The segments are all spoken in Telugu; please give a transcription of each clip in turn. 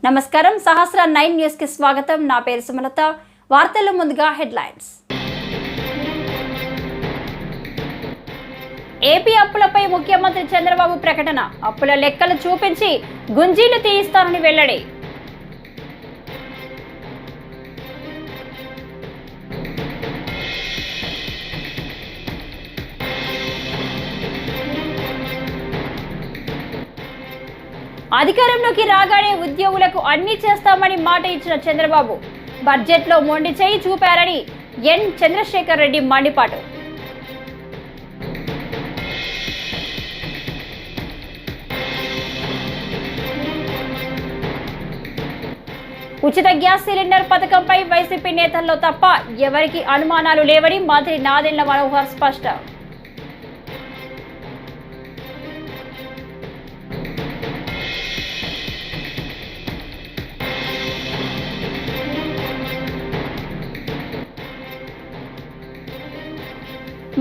నమస్కారం సహస్ర 9 న్యూస్ కి స్వాగతం. నా పేరు సుమలత. వార్తల్లో ముందుగా హెడ్లైన్స్. ఏపీ అప్పులపై ముఖ్యమంత్రి చంద్రబాబు ప్రకటన. అప్పుల లెక్కలు చూపించి గుంజీలు తీయిస్తానని వెల్లడి. అధికారంలోకి రాగానే ఉద్యోగులకు అన్ని చేస్తామని మాట ఇచ్చిన చంద్రబాబు బడ్జెట్లో మొండి చేయి చూపారని ఎన్ చంద్రశేఖర్ రెడ్డి మండిపాటు. ఉచిత గ్యాస్ సిలిండర్ పథకంపై వైసీపీ నేతల్లో తప్ప ఎవరికి అనుమానాలు లేవని మంత్రి నాదెండ్ల మనోహర్ స్పష్టం.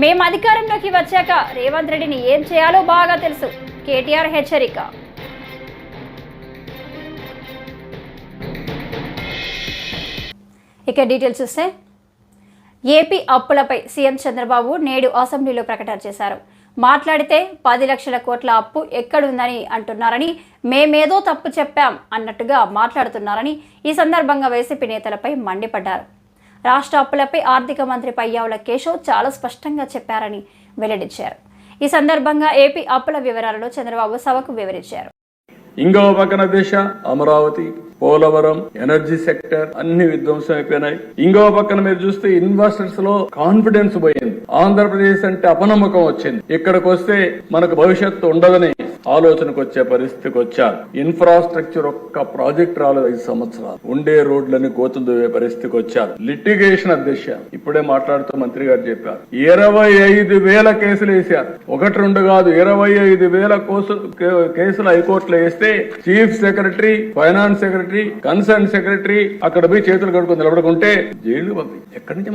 మేము అధికారంలోకి వచ్చాక రేవంత్ రెడ్డిని ఏం చేయాలో బాగా తెలుసు. కేటీఆర్ హెచ్చరిక. ఇక డీటెయిల్స్ చూస్తే ఏపీ అప్పులపై సీఎం చంద్రబాబు నేడు అసెంబ్లీలో ప్రకటన చేశారు. మాట్లాడితే 10 లక్షల కోట్ల అప్పు ఎక్కడుందని అంటున్నారని, మేమేదో తప్పు చెప్పాం అన్నట్టుగా మాట్లాడుతున్నారని ఈ సందర్భంగా వైసీపీ నేతలపై మండిపడ్డారు. రాష్ట్ర అప్పులపై ఆర్థిక మంత్రి పయ్యావుల కేశవ్ చాలా స్పష్టంగా చెప్పారని వెల్లడించారు. ఈ సందర్భంగా ఏపీ అప్పుల వివరాలను చంద్రబాబు సభకు వివరించారు. ఇంకో పక్కన దిశ, అమరావతి, పోలవరం, ఎనర్జీ సెక్టర్ అన్ని విధ్వంసం అయిపోయినాయి. ఇంకో పక్కన మీరు చూస్తే ఇన్వెస్టర్స్ లో కాన్ఫిడెన్స్ పోయింది. ఆంధ్రప్రదేశ్ అంటే అపనమ్మకం వచ్చింది. ఇక్కడికి వస్తే మనకు భవిష్యత్తు ఉండదని ఆలోచనకు వచ్చే పరిస్థితికి వచ్చారు. ఇన్ఫ్రాస్ట్రక్చర్ ఒక్క ప్రాజెక్ట్ రాలేదు 5 సంవత్సరాలు. ఉండే రోడ్లని కోతులు దువ్వే పరిస్థితికి వచ్చారు. లిటిగేషన్ అధ్యక్ష ఇప్పుడే మాట్లాడుతూ మంత్రి గారు చెప్పారు, 25,000 కేసులు వేశారు. 1-2 కాదు, 25,000 కేసులు హైకోర్టులో వేస్తే chief secretary, finance secretary, concern secretary అక్కడ పోయి చేతులు కడుకొని నిలబడుకుంటే జైలు పంపి ఎక్కడి నుంచి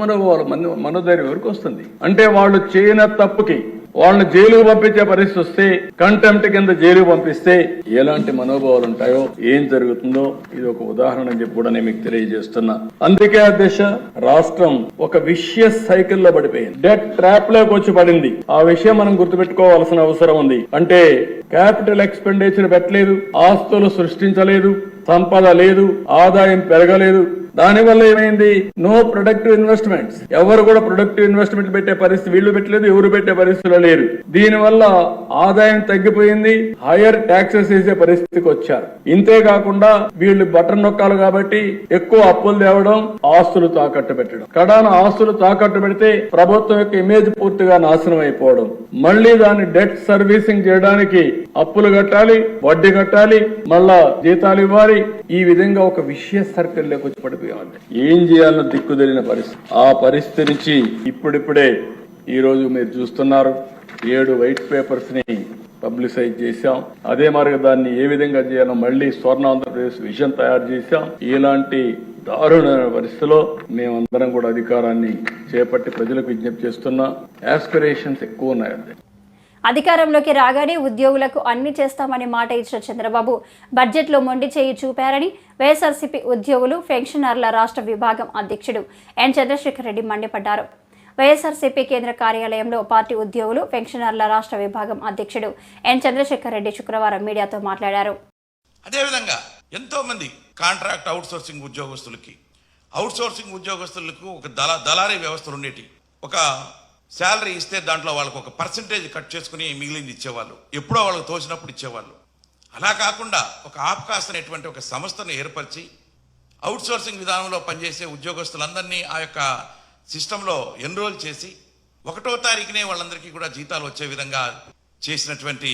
మనోధైర్యం ఎవరికి వస్తుంది? అంటే వాళ్ళు చేయన తప్పుకి వాళ్ళని జైలుకు పంపించే పరిస్థితి వస్తే, కంటెంప్ట్ కింద జైలుకు పంపిస్తే ఎలాంటి మనోభావాలు ఉంటాయో, ఏం జరుగుతుందో ఇది ఒక ఉదాహరణ అని చెప్పి కూడా నేను మీకు తెలియజేస్తున్నా. అందుకే అధ్యక్ష రాష్ట్రం ఒక విషియస్ సైకిల్ లో పడిపోయింది, డెట్ ట్రాప్ లోకి వచ్చి పడింది. ఆ విషయం మనం గుర్తుపెట్టుకోవాల్సిన అవసరం ఉంది. అంటే క్యాపిటల్ ఎక్స్పెండిచర్ పెట్టలేదు, ఆస్తులు సృష్టించలేదు, సంపద లేదు, ఆదాయం పెరగలేదు. దానివల్ల ఏమైంది? No productive investments. ఎవరు కూడా ప్రొడక్టివ్ ఇన్వెస్ట్మెంట్ పెట్టే పరిస్థితి వీళ్ళు పెట్టలేదు, ఎవరు పెట్టే పరిస్థితిలో లేరు. దీనివల్ల ఆదాయం తగ్గిపోయింది, హైయర్ ట్యాక్సెస్ వేసే పరిస్థితికి వచ్చారు. ఇంతేకాకుండా వీళ్ళు బటన్ నొక్కాలి కాబట్టి ఎక్కువ అప్పులు తేవడం, ఆస్తులు తాకట్టు పెట్టడం. కడాన ఆస్తులు తాకట్టు పెడితే ప్రభుత్వం యొక్క ఇమేజ్ పూర్తిగా నాశనం అయిపోవడం. మళ్లీ దాన్ని డెట్ సర్వీసింగ్ చేయడానికి అప్పులు కట్టాలి, వడ్డీ కట్టాలి, మళ్ళా జీతాలు ఇవ్వాలి. ఈ విధంగా ఒక విషియస్ సర్కిల్ లోకి వచ్చి పడిపోయాలి. ఏం చేయాలన్న దిక్కు తెలియని పరిస్థితి. ఆ పరిస్థితి నుంచి ఇప్పుడిప్పుడే ఈ రోజు మీరు చూస్తున్నారు 7 వైట్ పేపర్స్ ని పబ్లిసైజ్ చేశాం. అదే మరి దాన్ని ఏ విధంగా చేయాలో మళ్లీ స్వర్ణాంధ్రప్రదేశ్ విజన్ తయారు చేశాం. ఇలాంటి దారుణమైన పరిస్థితిలో మేమందరం కూడా అధికారాన్ని చేపట్టి ప్రజలకు విజ్ఞప్తి చేస్తున్నా. ఆస్పిరేషన్స్ ఎక్కువ ఉన్నాయి. అధికారంలోకి రాగానే ఉద్యోగులకు అన్ని చేస్తామని మాట ఇచ్చిన చంద్రబాబు బడ్జెట్లో మొండి చేయి చూపారని వైఎస్ఆర్సీపీ ఉద్యోగులు పెన్షనర్ల రాష్ట్ర విభాగం అధ్యక్షుడు ఎన్ చంద్రశేఖర్ రెడ్డి మండిపడ్డారు. వైఎస్ఆర్సీపీ కేంద్ర కార్యాలయంలో పార్టీ ఉద్యోగులు పెన్షనర్ల రాష్ట్ర విభాగం అధ్యక్షుడు ఎన్ చంద్రశేఖర్ రెడ్డి శుక్రవారం మీడియాతో మాట్లాడారు. అదేవిధంగా ఎంతో మంది కాంట్రాక్ట్ అవుట్సోర్సింగ్ ఉద్యోగస్తులకు ఒక దళారీ వ్యవస్థలు ఉండేటి. ఒక శాలరీ ఇస్తే దాంట్లో వాళ్ళకు ఒక పర్సంటేజ్ కట్ చేసుకుని మిగిలింది ఇచ్చేవాళ్ళు, ఎప్పుడో వాళ్ళకు తోచినప్పుడు ఇచ్చేవాళ్ళు. అలా కాకుండా ఒక ఆప్కాస్ అనేటువంటి ఒక సంస్థను ఏర్పరిచి అవుట్సోర్సింగ్ విధానంలో పనిచేసే ఉద్యోగస్తులందరినీ ఆ యొక్క సిస్టంలో ఎన్రోల్ చేసి 1వ తారీఖునే వాళ్ళందరికీ కూడా జీతాలు వచ్చే విధంగా చేసినటువంటి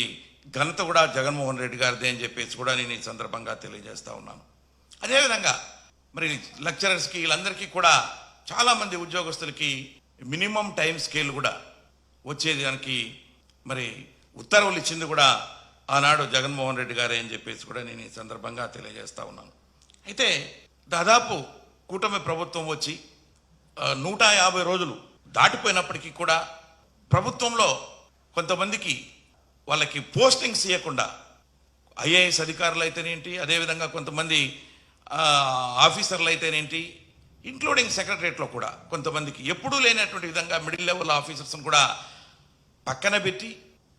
ఘనత కూడా జగన్మోహన్ రెడ్డి గారిదే అని చెప్పేసి కూడా నేను ఈ సందర్భంగా తెలియజేస్తా ఉన్నాను. అదేవిధంగా మరి లెక్చరర్స్కి వీళ్ళందరికీ కూడా చాలామంది ఉద్యోగస్తులకి మినిమం టైం స్కేల్ కూడా వచ్చేదానికి మరి ఉత్తర్వులు ఇచ్చింది కూడా ఆనాడు జగన్మోహన్ రెడ్డి గారే అని చెప్పేసి కూడా నేను ఈ సందర్భంగా తెలియజేస్తా ఉన్నాను. అయితే దాదాపు కూటమి ప్రభుత్వం వచ్చి 150 రోజులు దాటిపోయినప్పటికీ కూడా ప్రభుత్వంలో కొంతమందికి వాళ్ళకి పోస్టింగ్స్ ఇవ్వకుండా ఐఏఎస్ అధికారులు అయితేనేంటి, అదేవిధంగా కొంతమంది ఆఫీసర్లు అయితేనేంటి, ఇంక్లూడింగ్ సెక్రటరియట్లో కూడా కొంతమందికి ఎప్పుడూ లేనటువంటి విధంగా మిడిల్ లెవెల్ ఆఫీసర్స్ని కూడా పక్కన పెట్టి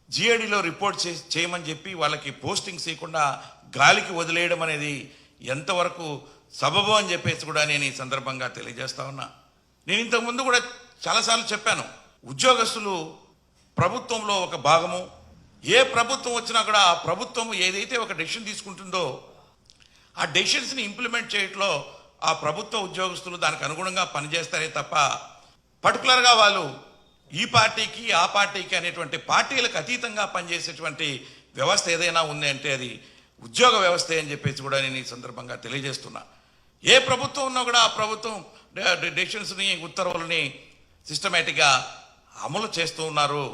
జిఏడిలో రిపోర్ట్ చేయమని చెప్పి వాళ్ళకి పోస్టింగ్స్ ఇవ్వకుండా గాలికి వదిలేయడం అనేది ఎంతవరకు సబబు అని చెప్పేసి కూడా నేను ఈ సందర్భంగా తెలియజేస్తా ఉన్నా. నేను ఇంతకుముందు కూడా చాలాసార్లు చెప్పాను, ఉద్యోగస్తులు ప్రభుత్వంలో ఒక భాగము. ఏ ప్రభుత్వం వచ్చినా కూడా ఆ ప్రభుత్వం ఏదైతే ఒక డెసిషన్ తీసుకుంటుందో ఆ డెసిషన్స్ని ఇంప్లిమెంట్ చేయడంలో ఆ ప్రభుత్వ ఉద్యోగస్తులు దానికి అనుగుణంగా పనిచేస్తారే తప్ప పర్టికులర్గా వాళ్ళు ఈ పార్టీకి ఆ పార్టీకి అనేటువంటి పార్టీలకు అతీతంగా పనిచేసేటువంటి వ్యవస్థ ఏదైనా ఉంది అంటే అది ఉద్యోగ వ్యవస్థ అని చెప్పేసి కూడా నేను ఈ సందర్భంగా తెలియజేస్తున్నా. ఏ ప్రభుత్వం ఉన్నా కూడా ఆ ప్రభుత్వం డెసిషన్స్ని, ఉత్తర్వులని సిస్టమేటిక్గా అమలు చేస్తూ ఉన్నారు.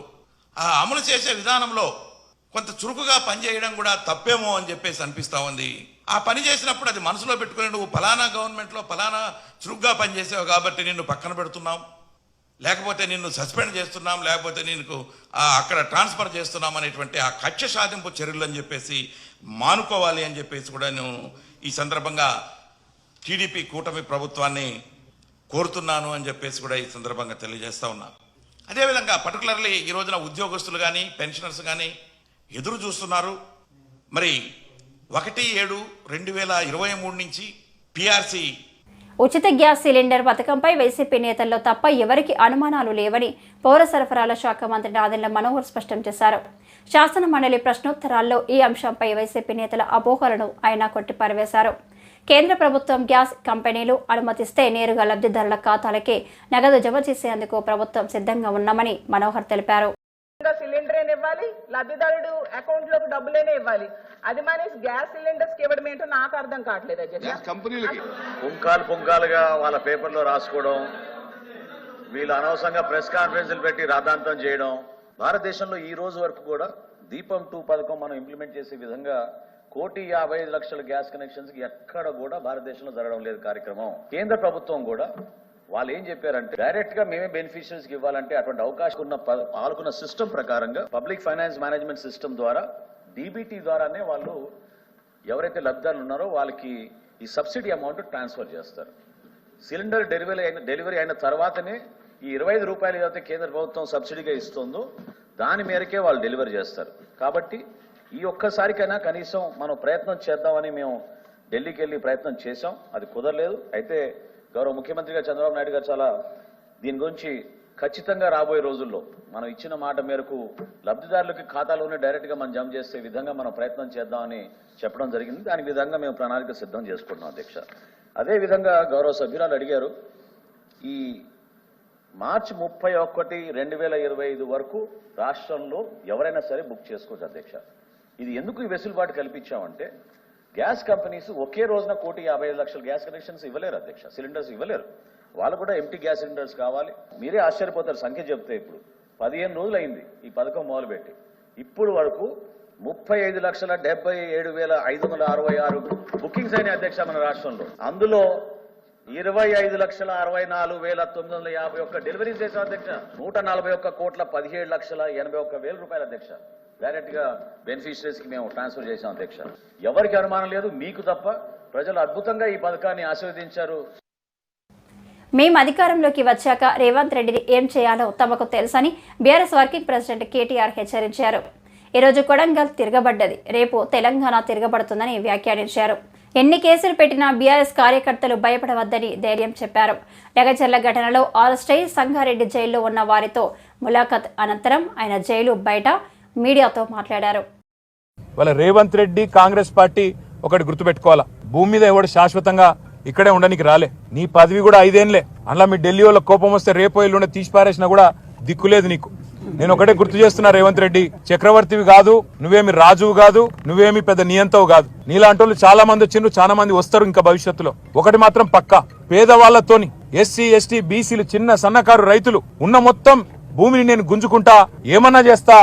ఆ అమలు చేసే విధానంలో కొంత చురుకుగా పనిచేయడం కూడా తప్పేమో అని చెప్పేసి అనిపిస్తూ ఉంది. ఆ పని చేసినప్పుడు అది మనసులో పెట్టుకుని నువ్వు ఫలానా గవర్నమెంట్లో ఫలానా చురుగ్గా పనిచేసావు కాబట్టి నిన్ను పక్కన పెడుతున్నాం, లేకపోతే నిన్ను సస్పెండ్ చేస్తున్నాం, లేకపోతే నీకు అక్కడ ట్రాన్స్ఫర్ చేస్తున్నాం అనేటువంటి ఆ కక్ష సాధింపు చర్యలు అని చెప్పేసి మానుకోవాలి అని చెప్పేసి కూడా నేను ఈ సందర్భంగా టీడీపీ కూటమి ప్రభుత్వాన్ని కోరుతున్నాను అని చెప్పేసి కూడా ఈ సందర్భంగా తెలియజేస్తా ఉన్నా. అదేవిధంగా పర్టికులర్లీ ఈ రోజున ఉద్యోగస్తులు కానీ పెన్షనర్స్ కానీ ఎదురు చూస్తున్నారు. మరి 1/7/2023 నుంచి పిఆర్సీ ఉచిత గ్యాస్ సిలిండర్ పథకంపై వైసీపీ నేతల్లో తప్ప ఎవరికి అనుమానాలు లేవని పౌర సరఫరాల శాఖ మంత్రి నాదెండ్ల మనోహర్ స్పష్టం చేశారు. శాసన మండలి ప్రశ్నోత్తరాల్లో ఈ అంశంపై వైసీపీ నేతల అపోహలను ఆయన కొట్టిపారవేశారు. కేంద్ర ప్రభుత్వం గ్యాస్ కంపెనీలు అనుమతిస్తే నేరుగా లబ్ధిదారుల ఖాతాలకే నగదు జమ చేసేందుకు ప్రభుత్వం సిద్ధంగా ఉన్నామని మనోహర్ తెలిపారు. సిలిండర్ ఇవ్వాలి, లబ్ధిదారుడు అకౌంట్ లోకి డబ్బులేనే ఇవ్వాలి. అది మానేసి గ్యాస్ సిలిండర్స్ ఇవ్వడం ఏంటో నాకు అర్థం కావట్లేదు. కంపెనీలకి పుంకాలుగా వాళ్ళ పేపర్లో రాసుకోవడం, వీళ్ళు అనవసరంగా ప్రెస్ కాన్ఫరెన్స్లు పెట్టి రాద్ధాంతం చేయడం. భారతదేశంలో ఈ రోజు వరకు కూడా దీపం 2 పథకం మనం ఇంప్లిమెంట్ చేసే విధంగా 1,55,00,000 గ్యాస్ కనెక్షన్స్ ఎక్కడ కూడా భారతదేశంలో జరగడం లేదు కార్యక్రమం. కేంద్ర ప్రభుత్వం కూడా వాళ్ళు ఏం చెప్పారంటే డైరెక్ట్ గా మేమే బెనిఫిషియరీస్ కి ఇవ్వాలంటే అటువంటి అవకాశం ఉన్న పాల్గొన్న సిస్టమ్ ప్రకారంగా పబ్లిక్ ఫైనాన్స్ మేనేజ్మెంట్ సిస్టమ్ ద్వారా డీబీటీ ద్వారానే వాళ్ళు ఎవరైతే లబ్ధిదారులు ఉన్నారో వాళ్ళకి ఈ సబ్సిడీ అమౌంట్ ట్రాన్స్ఫర్ చేస్తారు. సిలిండర్ డెలివరీ అయిన తర్వాతనే ఈ 25 రూపాయలు ఏదైతే కేంద్ర ప్రభుత్వం సబ్సిడీగా ఇస్తుందో దాని మేరకే వాళ్ళు డెలివరీ చేస్తారు. కాబట్టి ఈ ఒక్కసారికైనా కనీసం మనం ప్రయత్నం చేద్దామని మేము ఢిల్లీకి వెళ్ళి ప్రయత్నం చేశాం. అది కుదరలేదు. అయితే గౌరవ ముఖ్యమంత్రిగా చంద్రబాబు నాయుడు గారు చాలా దీని గురించి ఖచ్చితంగా రాబోయే రోజుల్లో మనం ఇచ్చిన మాట మేరకు లబ్ధిదారులకి ఖాతాలోనే డైరెక్ట్గా మనం జమ చేసే విధంగా మనం ప్రయత్నం చేద్దామని చెప్పడం జరిగింది. దాని విధంగా మేము ప్రణాళిక సిద్ధం చేసుకుంటున్నాం అధ్యక్ష. అదేవిధంగా గౌరవ సభ్యురాలు అడిగారు, ఈ మార్చి 31, 2025 వరకు రాష్ట్రంలో ఎవరైనా సరే బుక్ చేసుకోవచ్చు అధ్యక్ష. ఇది ఎందుకు ఈ వెసులుబాటు కల్పించామంటే గ్యాస్ కంపెనీస్ ఒకే రోజున 1,55,00,000 గ్యాస్ కనెక్షన్స్ ఇవ్వలేరు అధ్యక్ష, సిలిండర్స్ ఇవ్వలేరు. వాళ్ళు కూడా ఎంటీ గ్యాస్ సిలిండర్స్ కావాలి. మీరే ఆశ్చర్యపోతారు సంఖ్య చెప్తే. ఇప్పుడు 15 రోజులు అయింది ఈ పథకం మొదలుపెట్టి. ఇప్పుడు వరకు 35,77,566 బుకింగ్స్ అయినాయి అధ్యక్ష మన రాష్ట్రంలో. అందులో 25,64,951 డెలివరీస్ చేశాం అధ్యక్ష. 141,17,81,000 రూపాయలు అధ్యక్ష డైరెక్ట్ గా బెనిఫిషరీస్ కి మేము ట్రాన్స్ఫర్ చేశాం అధ్యక్ష. ఎవరికి అనుమానం లేదు, మీకు తప్ప. ప్రజలు అద్భుతంగా ఈ పథకాన్ని ఆశీర్వదించారు. మేము అధికారంలోకి వచ్చాక రేవంత్ రెడ్డిని ఏం చేయాలో తమకు తెలుసని బీఆర్ఎస్ వర్కింగ్ ప్రెసిడెంట్ కేటీఆర్ హెచ్చరించారు. ఈరోజు కొడంగల్ తిరగబడ్డది, రేపు తెలంగాణ తిరగబడుతుందని వ్యాఖ్యానించారు. ఎన్ని కేసులు పెట్టినా బీఆర్ఎస్ కార్యకర్తలు భయపడవద్దని ధైర్యం చెప్పారు. లగచర్ల ఘటనలో అరెస్టై సంగారెడ్డి జైల్లో ఉన్న వారితో ములాఖత్ అనంతరం ఆయన జైలు బయట మీడియాతో మాట్లాడారు. వాళ్ళ రేవంత్ రెడ్డి కాంగ్రెస్ పార్టీ ఒకటి గుర్తుపెట్టుకోవాలా, భూమి మీద ఎవడు శాశ్వతంగా ఇక్కడే ఉండడానికి రాలే. నీ పదవి కూడా 5 ఏళ్లే. అందులో మీ ఢిల్లీ వాళ్ళ కోపం వస్తే రేపో ఎల్లుండే తీసి పారేసినా కూడా దిక్కులేదు నీకు. నేను ఒకటే గుర్తు చేస్తున్నా, రేవంత్ రెడ్డి చక్రవర్తివి కాదు, నువ్వేమి రాజువు కాదు, నువ్వేమి పెద్ద నియంతవు కాదు. నీలాంటి వాళ్ళు చాలా మంది వచ్చిండ్రు, చాలా మంది వస్తారు ఇంకా భవిష్యత్తులో. ఒకటి మాత్రం పక్కా, పేదవాళ్లతోని ఎస్సీ ఎస్టీ బీసీలు చిన్న సన్నకారు రైతులు ఉన్న మొత్తం భూమిని నేను గుంజుకుంటా, ఏమన్నా చేస్తా.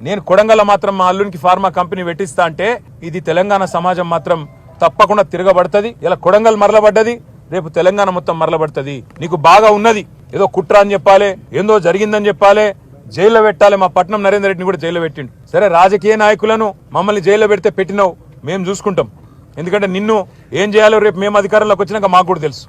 నేను కొడంగల్ మాత్రం మా అల్లునికి ఫార్మా కంపెనీ పెట్టిస్తా అంటే ఇది తెలంగాణ సమాజం మాత్రం తప్పకుండా తిరగబడుతుంది. ఇలా కొడంగల్ మరలబడ్డది, రేపు తెలంగాణ మొత్తం మరలబడుతుంది. నీకు బాగా ఉన్నది, ఏదో కుట్ర అని చెప్పాలి, ఏందో జరిగిందని చెప్పాలి, జైల్లో పెట్టాలి. మా పట్నం నరేందర్ రెడ్డిని కూడా జైల్లో పెట్టిండు. సరే, రాజకీయ నాయకులను మమ్మల్ని జైల్లో పెడితే పెట్టినావు, మేము చూసుకుంటాం. ఎందుకంటే నిన్ను ఏం చేయాలో రేపు మేము అధికారంలోకి వచ్చినాక మాకు కూడా తెలుసు.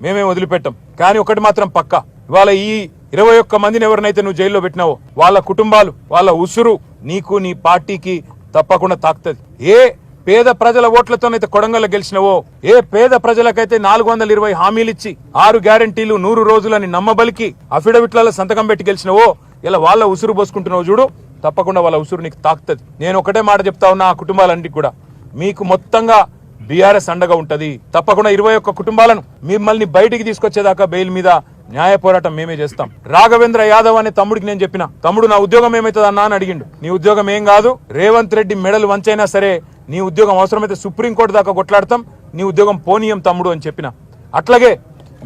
మేమేం వదిలిపెట్టాం. కానీ ఒకటి మాత్రం పక్కా, ఇవాళ ఈ 21 మందిని ఎవరినైతే నువ్వు జైల్లో పెట్టినావో వాళ్ళ కుటుంబాలు, వాళ్ళ ఉసురు నీకు, నీ పార్టీకి తప్పకుండా తాకుతుంది. ఏ పేద ప్రజల ఓట్లతోనైతే కొడంగల్లో గెలిచినవో, ఏ పేద ప్రజలకైతే 420 హామీలు ఇచ్చి 6 గ్యారంటీలు 100 రోజులని నమ్మబలికి అఫిడవిట్లలో సంతకం పెట్టి గెలిచినవో, ఇలా వాళ్ళ ఉసురు పోసుకుంటున్నావు చూడు, తప్పకుండా వాళ్ళ ఉసురు నీకు తాకుతుంది. నేను ఒకటే మాట చెప్తా ఉన్నా ఆ కుటుంబాలన్నిటికీ కూడా, మీకు మొత్తంగా బీఆర్ఎస్ అండగా ఉంటది. తప్పకుండా 21 కుటుంబాలను మిమ్మల్ని బయటికి తీసుకొచ్చేదాకా బెయిల్ మీద న్యాయ పోరాటం మేమే చేస్తాం. రాఘవేంద్ర యాదవ్ అనే తమ్ముడికి నేను చెప్పిన, తమ్ముడు నా ఉద్యోగం ఏమైతుంది అన్నా అని అడిగిండు. నీ ఉద్యోగం ఏం కాదు, రేవంత్ రెడ్డి మెడలు వంచైనా సరే నీ ఉద్యోగం అవసరమైతే సుప్రీంకోర్టు దాకా కొట్లాడతాం, నీ ఉద్యోగం పోనీయం తమ్ముడు అని చెప్పిన. అట్లాగే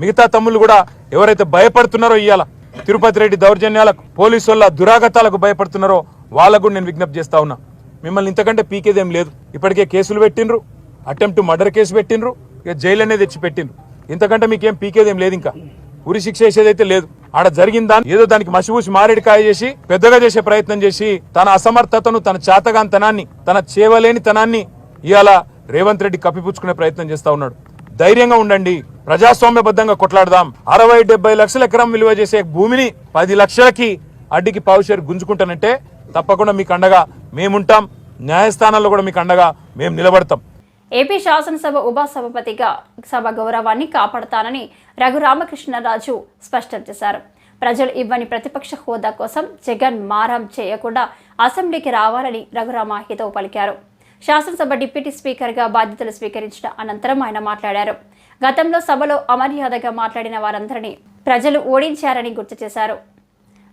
మిగతా తమ్ముళ్ళు కూడా ఎవరైతే భయపడుతున్నారో, ఇవాళ తిరుపతి రెడ్డి దౌర్జన్యాలకు, పోలీసు వాళ్ళ దురాగతాలకు భయపడుతున్నారో వాళ్ళకు కూడా నేను విజ్ఞప్తి చేస్తా ఉన్నా, మిమ్మల్ని ఇంతకంటే పీకేదేం లేదు. ఇప్పటికే కేసులు పెట్టిండ్రు, అటెంప్ట్ మర్డర్ కేసు పెట్టిండ్రు, ఇక జైలు అనేది తెచ్చి పెట్టిండ్రు. ఇంతకంటే మీకేం పీకేదేం లేదు. ఇంకా ఉరి శిక్ష వేసేదైతే లేదు. ఆడ జరిగిందా ఏదో దానికి మసిపూసి మారేడికాయ చేసి పెద్దగా చేసే ప్రయత్నం చేసి తన అసమర్థతను, తన చాతగాంతనాన్ని, తన చేవలేని తనాన్ని ఇవాళ రేవంత్ రెడ్డి కప్పిపుచ్చుకునే ప్రయత్నం చేస్తా ఉన్నాడు. ధైర్యంగా ఉండండి, ప్రజాస్వామ్యబద్ధంగా కొట్లాడదాం. 60-70 లక్షల ఎకరం విలువ చేసే భూమిని 10 లక్షలకి అడ్డికి పావుషేరు గుంజుకుంటానంటే తప్పకుండా మీకు అండగా మేముంటాం. న్యాయస్థానాల్లో కూడా మీకు అండగా మేము నిలబడతాం. ఏపీ శాసనసభ ఉపసభాపతిగా సభ గౌరవాన్ని కాపాడతానని రఘురామకృష్ణరాజు స్పష్టం చేశారు. ప్రజలు ఇవ్వని ప్రతిపక్ష హోదా కోసం జగన్ మారం చేయకుండా అసెంబ్లీకి రావాలని రఘురామ హితవు పలికారు. శాసనసభ డిప్యూటీ స్పీకర్గా బాధ్యతలు స్వీకరించిన అనంతరం ఆయన మాట్లాడారు. గతంలో సభలో అమర్యాదగా మాట్లాడిన వారందరినీ ప్రజలు ఓడించారని గుర్తు చేశారు.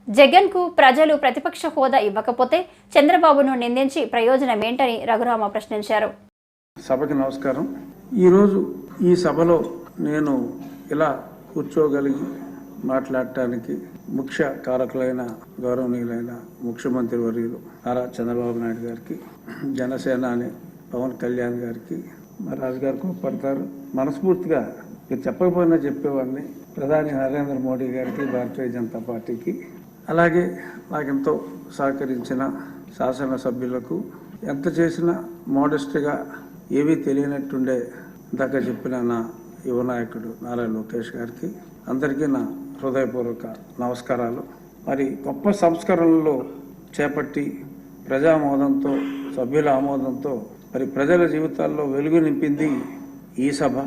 జగన్కు ప్రజలు ప్రతిపక్ష హోదా ఇవ్వకపోతే చంద్రబాబును నిందించి ప్రయోజనమేంటని రఘురామ ప్రశ్నించారు. సభకి నమస్కారం. ఈరోజు ఈ సభలో నేను ఇలా కూర్చోగలిగి మాట్లాడటానికి ముఖ్య కారకులైన గౌరవనీయులైన ముఖ్యమంత్రి వర్యులు నారా చంద్రబాబు నాయుడు గారికి, జనసేనాని పవన్ కళ్యాణ్ గారికి, మా రాజుగారు కోప్పడతారు, మనస్ఫూర్తిగా మీరు చెప్పకపోయినా చెప్పేవాడిని, ప్రధాని నరేంద్ర మోడీ గారికి, భారతీయ జనతా పార్టీకి, అలాగే నాకెంతో సహకరించిన శాసనసభ్యులకు, ఎంత చేసినా మోడెస్ట్గా ఏవీ తెలియనట్టుండే ఇందాక చెప్పిన నా యువ నాయకుడు నారా లోకేష్ గారికి, అందరికీ నా హృదయపూర్వక నమస్కారాలు. మరి గొప్ప సంస్కరణలు చేపట్టి ప్రజామోదంతో, సభ్యుల ఆమోదంతో మరి ప్రజల జీవితాల్లో వెలుగు నింపింది ఈ సభ.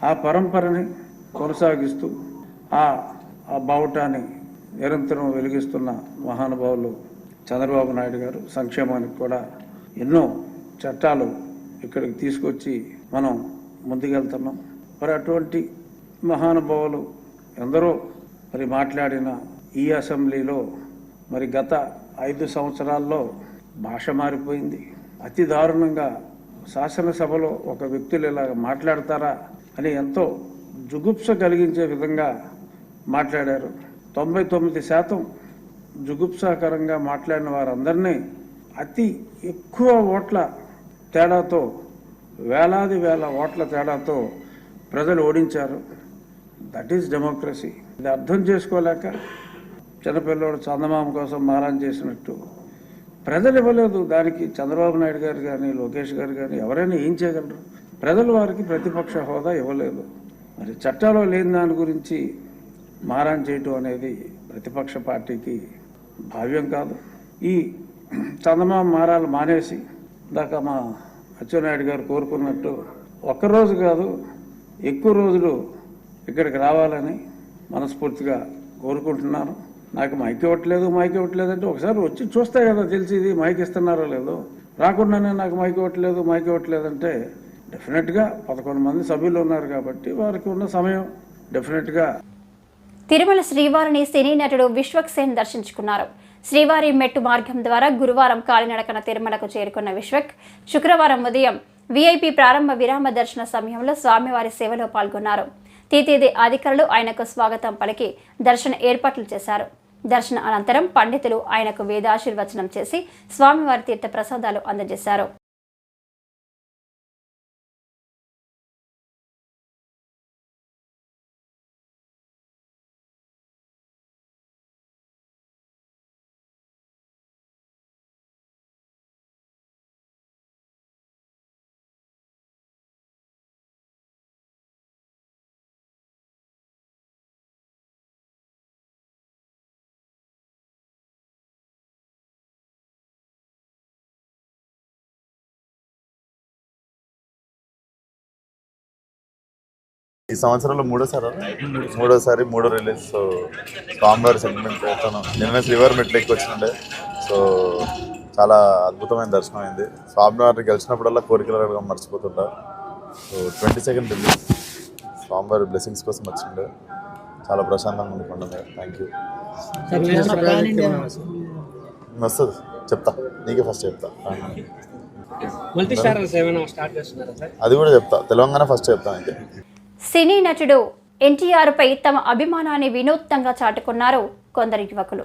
ఆ పరంపరని కొనసాగిస్తూ ఆ బావుటాన్ని నిరంతరం వెలిగిస్తున్న మహానుభావులు చంద్రబాబు నాయుడు గారు సంక్షేమానికి కూడా ఎన్నో చట్టాలు ఇక్కడికి తీసుకొచ్చి మనం ముందుకెళ్తున్నాం. మరి అటువంటి మహానుభావులు ఎందరో మరి మాట్లాడిన ఈ అసెంబ్లీలో మరి గత 5 సంవత్సరాల్లో భాష మారిపోయింది. అతి దారుణంగా శాసనసభలో ఒక వ్యక్తులు ఇలాగ మాట్లాడతారా అని ఎంతో జుగుప్స కలిగించే విధంగా మాట్లాడారు. 99% జుగుప్సాకరంగా మాట్లాడిన వారందరినీ అతి ఎక్కువ ఓట్ల తేడాతో, వేలాది వేల ఓట్ల తేడాతో ప్రజలు ఓడించారు. That is democracy. ఇది అర్థం చేసుకోలేక చిన్నపిల్లడు చందమామ కోసం మారం చేసినట్టు ప్రజలు ఇవ్వలేదు. దానికి చంద్రబాబు నాయుడు గారు కానీ, లోకేష్ గారు కానీ ఎవరైనా ఏం చేయగలరు? ప్రజలు వారికి ప్రతిపక్ష హోదా ఇవ్వలేదు. మరి చట్టాలో లేని దాని గురించి మారం చేయటం అనేది ప్రతిపక్ష పార్టీకి భావ్యం కాదు. ఈ చందమామ మారాలు మానేసి ఇందాక మా అచ్చెన్నాయుడు గారు కోరుకున్నట్టు ఒక్కరోజు కాదు ఎక్కువ రోజులు ఇక్కడికి రావాలని మనస్ఫూర్తిగా కోరుకుంటున్నాను. నాకు మైక్ ఇవ్వట్లేదు అంటే ఒకసారి వచ్చి చూస్తే కదా తెలిసి మైక్ ఇస్తున్నారో లేదో. రాకుండానే నాకు మైక్ ఇవ్వట్లేదు అంటే డెఫినెట్గా 11 మంది సభ్యులు ఉన్నారు కాబట్టి వారికి ఉన్న సమయం డెఫినెట్గా. తిరుమల శ్రీవారిని సినీ నటుడు విశ్వక్ సేన్ దర్శించుకున్నారు. శ్రీవారి మెట్టు మార్గం ద్వారా గురువారం కాలినడకన తిరుమలకు చేరుకున్న విశ్వక్ శుక్రవారం ఉదయం వీఐపీ ప్రారంభ విరామ దర్శన సమయంలో స్వామివారి సేవలో పాల్గొన్నారు. టీటీడీ అధికారులు ఆయనకు స్వాగతం పలికి దర్శన ఏర్పాట్లు చేశారు. దర్శన అనంతరం పండితులు ఆయనకు వేదాశీర్వచనం చేసి స్వామివారి తీర్థ ప్రసాదాలు అందజేశారు. ఈ సంవత్సరంలో మూడోసారి మూడో రిలీజ్. సో స్వామివారి సెంటిమెంట్ తను నిన్న శ్రీవారి మెట్లు ఎక్కి వచ్చిండే. సో చాలా అద్భుతమైన దర్శనం అయింది. స్వామివారిని గెలిచినప్పుడల్లా కోరికలు అడగడం మర్చిపోతుంటా. సో 22nd రిలీజ్ స్వామివారి బ్లెస్సింగ్స్ కోసం వచ్చిండే. చాలా ప్రశాంతంగా ఉండిపోండి. Thank you. వస్తుంది చెప్తా, నీకే ఫస్ట్ చెప్తా. అది కూడా చెప్తా, తెలంగాణ ఫస్ట్ చెప్తా. అయితే సినీ నటుడు ఎన్టీఆర్పై తమ అభిమానాన్ని వినూత్నంగా చాటుకున్నారు కొందరు యువకులు.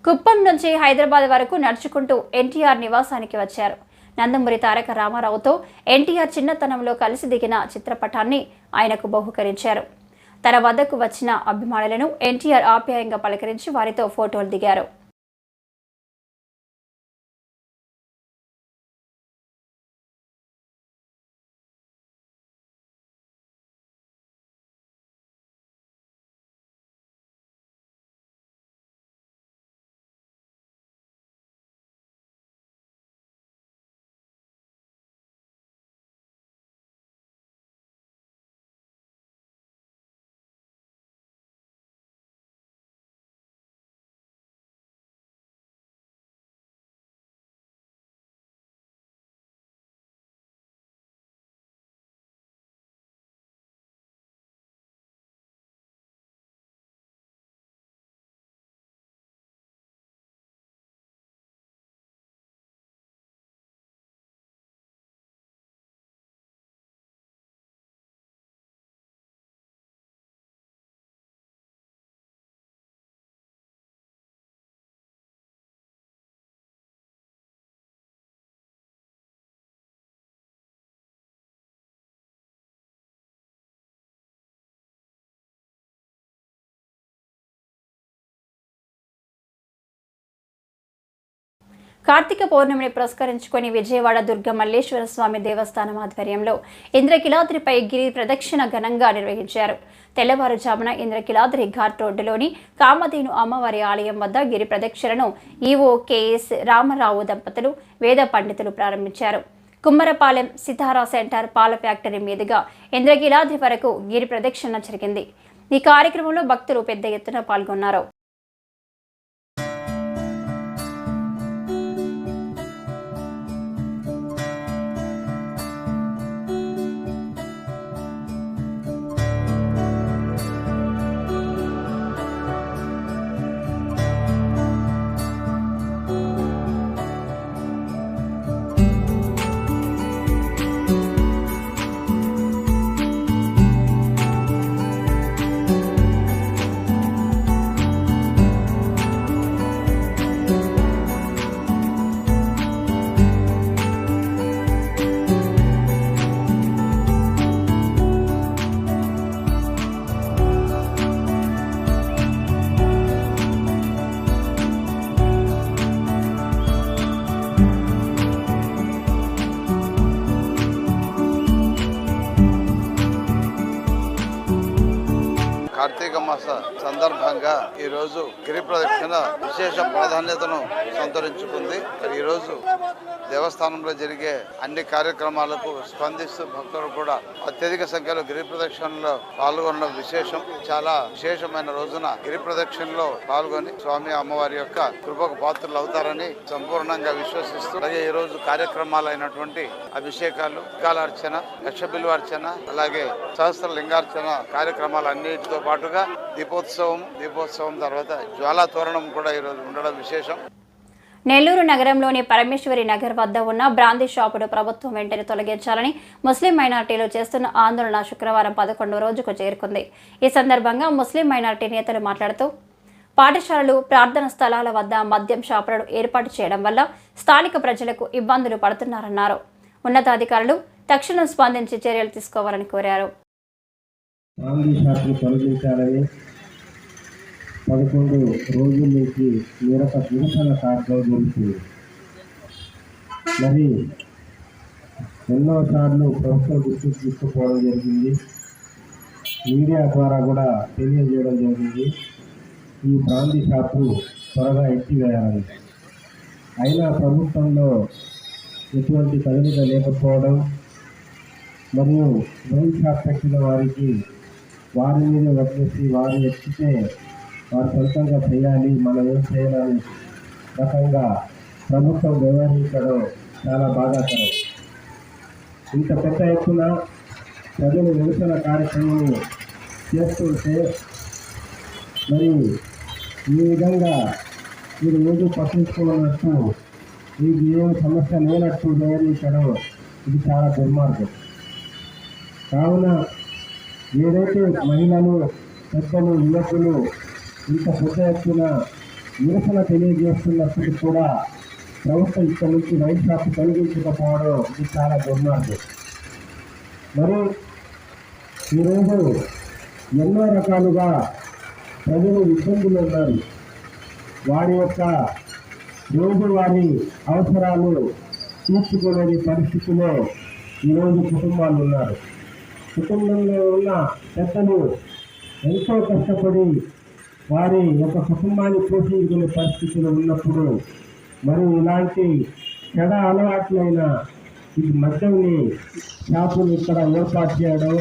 కుప్పం నుంచి హైదరాబాద్ వరకు నడుచుకుంటూ ఎన్టీఆర్ నివాసానికి వచ్చారు. నందమూరి తారక రామారావుతో ఎన్టీఆర్ చిన్నతనంలో కలిసి దిగిన చిత్రపటాన్ని ఆయనకు బహూకరించారు. తన వద్దకు వచ్చిన అభిమానులను ఎన్టీఆర్ ఆప్యాయంగా పలకరించి వారితో ఫోటోలు దిగారు. కార్తీక పౌర్ణమిని పురస్కరించుకొని విజయవాడ దుర్గ మల్లేశ్వర స్వామి దేవస్థానం ఆధ్వర్యంలో ఇంద్రకిలాద్రిపై గిరి ప్రదక్షిణ ఘనంగా నిర్వహించారు. తెల్లవారుజామున ఇంద్రకిలాద్రి ఘాట్ రోడ్డులోని కామధేను అమ్మవారి ఆలయం వద్ద గిరి ప్రదక్షిణను ఈవో కేఎస్ రామరావు దంపతులు వేద పండితులు ప్రారంభించారు. కుమ్మరపాలెం సితారా సెంటర్ పాల ఫ్యాక్టరీ మీదుగా ఇంద్రకిలాద్రి వరకు గిరి ప్రదక్షిణ జరిగింది. ఈ కార్యక్రమంలో భక్తులు పెద్ద ఎత్తున పాల్గొన్నారు. కార్తీక మాస సందర్భంగా ఈరోజు గిరి ప్రదక్షిణ విశేష ప్రాధాన్యతను సంతరించుకుంది. ఈరోజు దేవస్థానంలో జరిగే అన్ని కార్యక్రమాలకు స్పందిస్తూ భక్తులు కూడా అత్యధిక సంఖ్యలో గిరి ప్రదక్షిణలో పాల్గొనడం విశేషం. చాలా విశేషమైన రోజున గిరి ప్రదక్షిణలో పాల్గొని స్వామి అమ్మవారి యొక్క కృపకు పాత్రలు అవుతారని సంపూర్ణంగా విశ్వసిస్తూ, అలాగే ఈ రోజు కార్యక్రమాలైనటువంటి అభిషేకాలు, కాలార్చన, లక్ష బిల్వార్చన, అలాగే సహస్ర లింగార్చన కార్యక్రమాలన్నిటితో పాటుగా దీపోత్సవం తర్వాత జ్వాలా తోరణం కూడా ఈరోజు ఉండడం విశేషం. నెల్లూరు నగరంలోని పరమేశ్వరి నగర్ వద్ద ఉన్న బ్రాందీ షాపును ప్రభుత్వం వెంటనే తొలగించాలని ముస్లిం మైనార్టీలు చేస్తున్న ఆందోళన శుక్రవారం 11వ రోజుకు చేరుకుంది. ఈ సందర్భంగా ముస్లిం మైనార్టీ నేతలు మాట్లాడుతూ, పాఠశాలలు, ప్రార్థన స్థలాల వద్ద మద్యం షాపులను ఏర్పాటు చేయడం వల్ల స్థానిక ప్రజలకు ఇబ్బందులు పడుతున్నారన్నారు. ఉన్నతాధికారులు తక్షణం స్పందించి చర్యలు తీసుకోవాలని కోరారు. 11 రోజుల నుంచి నిరసన కార్యక్రమం జరుగుతుంది. మరి ఎన్నోసార్లు ప్రభుత్వం దృష్టికి తీసుకుపోవడం జరిగింది, మీడియా ద్వారా కూడా తెలియజేయడం జరిగింది. ఈ బ్రాందీ షాపులు త్వరగా ఎత్తివేయాలని. అయినా ప్రభుత్వంలో ఎటువంటి కదలిక లేకపోవడం మరియు వైన్ షాప్ పెట్టిన వారికి వారి మీద వదిలేసి వారు ఎక్కితే వారు సొంతంగా చేయాలి, మనం ఏం చేయాలని రకంగా ప్రభుత్వం వ్యవహరించడం చాలా బాధాకరం. ఇంత పెద్ద ఎత్తున ప్రజలు నిరసన కార్యక్రమం చేస్తుంటే మరి ఈ విధంగా మీరు ఏదో పట్టించుకోవాలన్నట్టు మీకు ఏం సమస్య లేనట్టు వ్యవహరించడం ఇది చాలా దుర్మార్గం. కావున ఏదైతే మహిళలు, పెద్దలు, యువకులు ఇంత పెద్ద ఎత్తున నిరసన తెలియజేస్తున్నప్పుడు కూడా ప్రభుత్వం ఇక్కడ నుంచి వైన్ షాప్ తొలగించకపోవడం ఇది చాలా దుర్మార్గం. మరి ఈరోజు ఎన్నో రకాలుగా ప్రజలు ఇబ్బందులు ఉన్నారు. వారి యొక్క రోజువారీ అవసరాలు తీర్చుకోలేని పరిస్థితిలో ఈరోజు కుటుంబాలు ఉన్నారు. కుటుంబంలో ఉన్న పెద్దలు ఎంతో కష్టపడి వారి యొక్క కుటుంబాన్ని పోషించుకునే పరిస్థితులు ఉన్నప్పుడు మరి ఇలాంటి చెడ అలవాట్లైన ఈ మద్యంని షాపులు ఇక్కడ ఏర్పాటు చేయడం.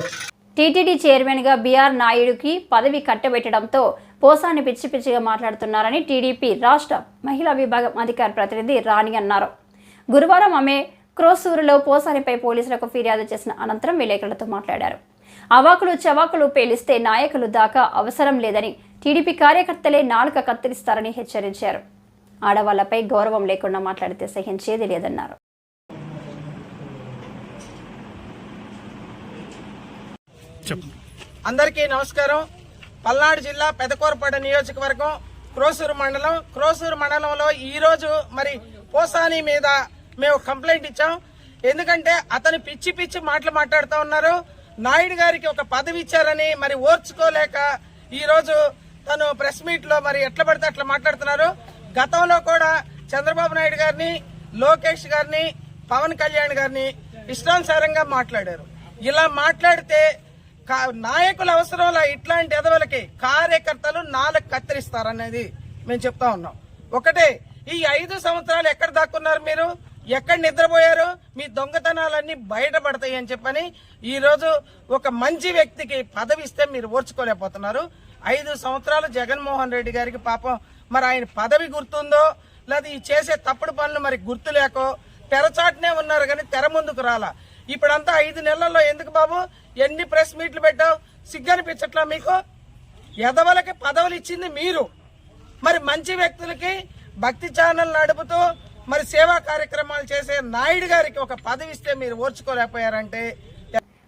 టీటీడీ చైర్మన్గా బీఆర్ నాయుడుకి పదవి కట్టబెట్టడంతో పోసాని పిచ్చి పిచ్చిగా మాట్లాడుతున్నారని టీడీపీ రాష్ట్ర మహిళా విభాగం అధికార ప్రతినిధి రాణి అన్నారు. గురువారం ఆమె క్రోసూరులో పోసానిపై పోలీసులకు ఫిర్యాదు చేసిన అనంతరం విలేకరులతో మాట్లాడారు. అవాకులు చవాకులు పేలిస్తే నాయకులు దాకా అవసరం లేదని, టీడీపీ కార్యకర్తలే నాలుక కత్తిరిస్తారని హెచ్చరించారు. ఆడవాళ్లపై గౌరవం లేకుండా మాట్లాడితే సహించేది లేదన్నారు. అందరికీ నమస్కారం. పల్నాడు జిల్లా పెదకూరపేట నియోజకవర్గం క్రోసూరు మండలంలో ఈరోజు మరి పోసాని మీద మేము కంప్లైంట్ ఇచ్చాం. ఎందుకంటే అతను పిచ్చి పిచ్చి మాటలు మాట్లాడుతూ ఉన్నారు. నాయుడు గారికి ఒక పదవి ఇచ్చారని మరి ఓర్చుకోలేక ఈరోజు తను ప్రెస్ మీట్ లో మరి ఎట్లా పడితే అట్లా మాట్లాడుతున్నారు. గతంలో కూడా చంద్రబాబు నాయుడు గారిని, లోకేష్ గారిని, పవన్ కళ్యాణ్ గారిని ఇష్టానుసారంగా మాట్లాడారు. ఇలా మాట్లాడితే నాయకుల అవసరంలో ఇట్లాంటి ఎదవలకి కార్యకర్తలు నాలుగు కత్తిరిస్తారనేది మేము చెప్తా ఉన్నాం. ఒకటే, ఈ 5 సంవత్సరాలు ఎక్కడ దాక్కున్నారు మీరు, ఎక్కడ నిద్రపోయారు, మీ దొంగతనాలన్నీ బయటపడతాయి అని చెప్పని ఈరోజు ఒక మంచి వ్యక్తికి పదవి ఇస్తే మీరు ఓర్చుకోలేకపోతున్నారు. 5 సంవత్సరాలు జగన్మోహన్ రెడ్డి గారికి పాపం మరి ఆయన పదవి గుర్తుందో లేదా ఈ చేసే తప్పుడు పనులు మరి గుర్తు లేకో తెరచాటునే ఉన్నారు కానీ తెర ముందుకు రాలా. ఇప్పుడంతా 5 నెలల్లో ఎందుకు బాబు ఎన్ని ప్రెస్ మీట్లు పెట్టావు, సిగ్గనిపించట్లా మీకు? ఎదవలకి పదవులు ఇచ్చింది మీరు, మరి మంచి వ్యక్తులకి భక్తి ఛానల్ నడుపుతూ మరి సేవా కార్యక్రమాలు చేసే నాయుడు గారికి ఒక పదవి ఇస్తే మీరు ఓర్చుకోలేకపోయారంటే.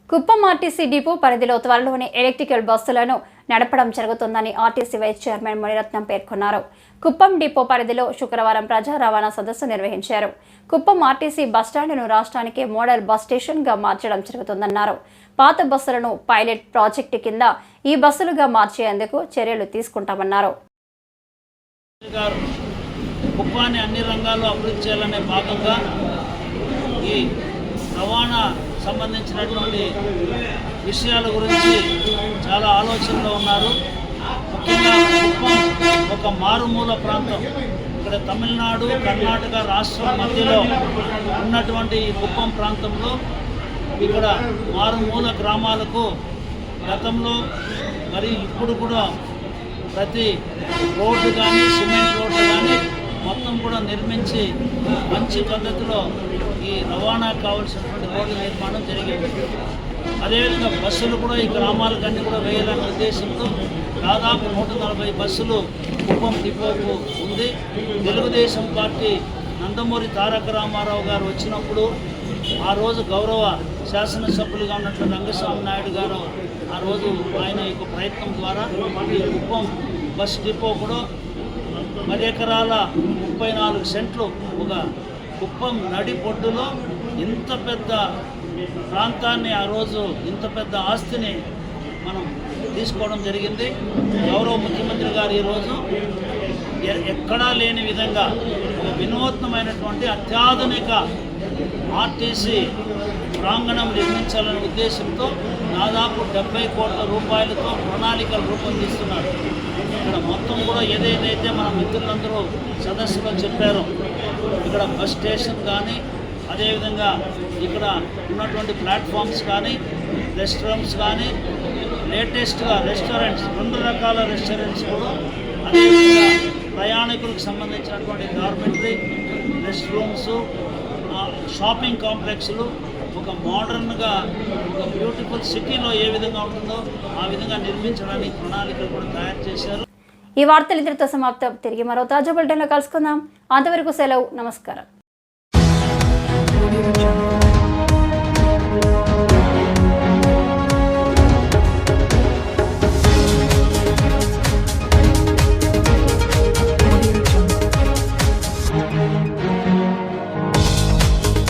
కుప్పం ఆర్టీసీ డిపో పరిధిలో త్వరలోనే ఎలక్ట్రికల్ బస్సులను నడపడం జరుగుతుందని ఆర్టీసీ వైస్ చైర్మన్ మణిరత్నం పేర్కొన్నారు. కుప్పం డిపో పరిధిలో శుక్రవారం ప్రజా రవాణా సదస్సు నిర్వహించారు. కుప్పం ఆర్టీసీ బస్టాండ్ను రాష్ట్రానికే మోడల్ బస్ స్టేషన్గా మార్చడం జరుగుతుందన్నారు. పాత బస్సులను పైలట్ ప్రాజెక్టు కింద ఈ బస్సులుగా మార్చేందుకు చర్యలు తీసుకుంటామన్నారు. కుప్పాన్ని అన్ని రంగాల్లో అభివృద్ధి చేయాలనే భాగంగా ఈ రవాణా సంబంధించినటువంటి విషయాల గురించి చాలా ఆలోచనలో ఉన్నారు. ముఖ్యంగా కుప్పం ఒక మారుమూల ప్రాంతం. ఇక్కడ తమిళనాడు, కర్ణాటక రాష్ట్రం మధ్యలో ఉన్నటువంటి ఈ కుప్పం ప్రాంతంలో ఇక్కడ మారుమూల గ్రామాలకు గతంలో మరి ఇప్పుడు కూడా ప్రతి రోడ్డు కానీ సిమెంట్ రోడ్డు కానీ మొత్తం కూడా నిర్మించి మంచి పద్ధతిలో ఈ రవాణాకు కావాల్సినటువంటి రోడ్ల నిర్మాణం జరిగింది. అదేవిధంగా బస్సులు కూడా ఈ గ్రామాలకన్నీ కూడా వేయాలనే ఉద్దేశంతో దాదాపు 140 బస్సులు కుప్పం డిపోకు ఉంది. తెలుగుదేశం పార్టీ నందమూరి తారక రామారావు గారు వచ్చినప్పుడు ఆ రోజు గౌరవ శాసనసభ్యులుగా ఉన్నటువంటి రంగస్వామి నాయుడు గారు ఆ రోజు ఆయన యొక్క ప్రయత్నం ద్వారా ఈ కుప్పం బస్ డిపో కూడా 10 ఎకరాల 34 సెంట్లు ఒక కుప్పం నడి పొడ్డులో ఇంత పెద్ద ప్రాంతాన్ని ఆ రోజు ఇంత పెద్ద ఆస్తిని మనం తీసుకోవడం జరిగింది. గౌరవ ముఖ్యమంత్రి గారు ఈరోజు ఎక్కడా లేని విధంగా ఒక వినూత్నమైనటువంటి అత్యాధునిక ఆర్టీసీ ప్రాంగణం నిర్మించాలనే ఉద్దేశంతో దాదాపు 70 కోట్ల రూపాయలతో ప్రణాళికలు రూపొందిస్తున్నారు. ఇక్కడ మొత్తం కూడా ఏదైతే మన మిత్రులందరూ సదస్సులో చెప్పారో ఇక్కడ బస్ స్టేషన్ కానీ అదేవిధంగా ఇక్కడ ఉన్నటువంటి ప్లాట్ఫామ్స్ కానీ రెస్టారెంట్స్ కానీ లేటెస్ట్గా రెస్టారెంట్స్ 2 రకాల రెస్టారెంట్స్ కూడా అదేవిధంగా ప్రయాణికులకు సంబంధించినటువంటి డార్మెటరీ, రెస్ట్ రూమ్స్, షాపింగ్ కాంప్లెక్స్లు ఒక మోడర్న్గా ఒక బ్యూటిఫుల్ సిటీలో ఏ విధంగా ఉంటుందో ఆ విధంగా నిర్మించడానికి ప్రణాళికలు కూడా తయారు చేశారు. ఈ వార్తలు ఇంతటితో సమాప్తం. తిరిగి మరో తాజా బులెటిన్లో కలుసుకుందాం. అంతవరకు సెలవు. నమస్కారం.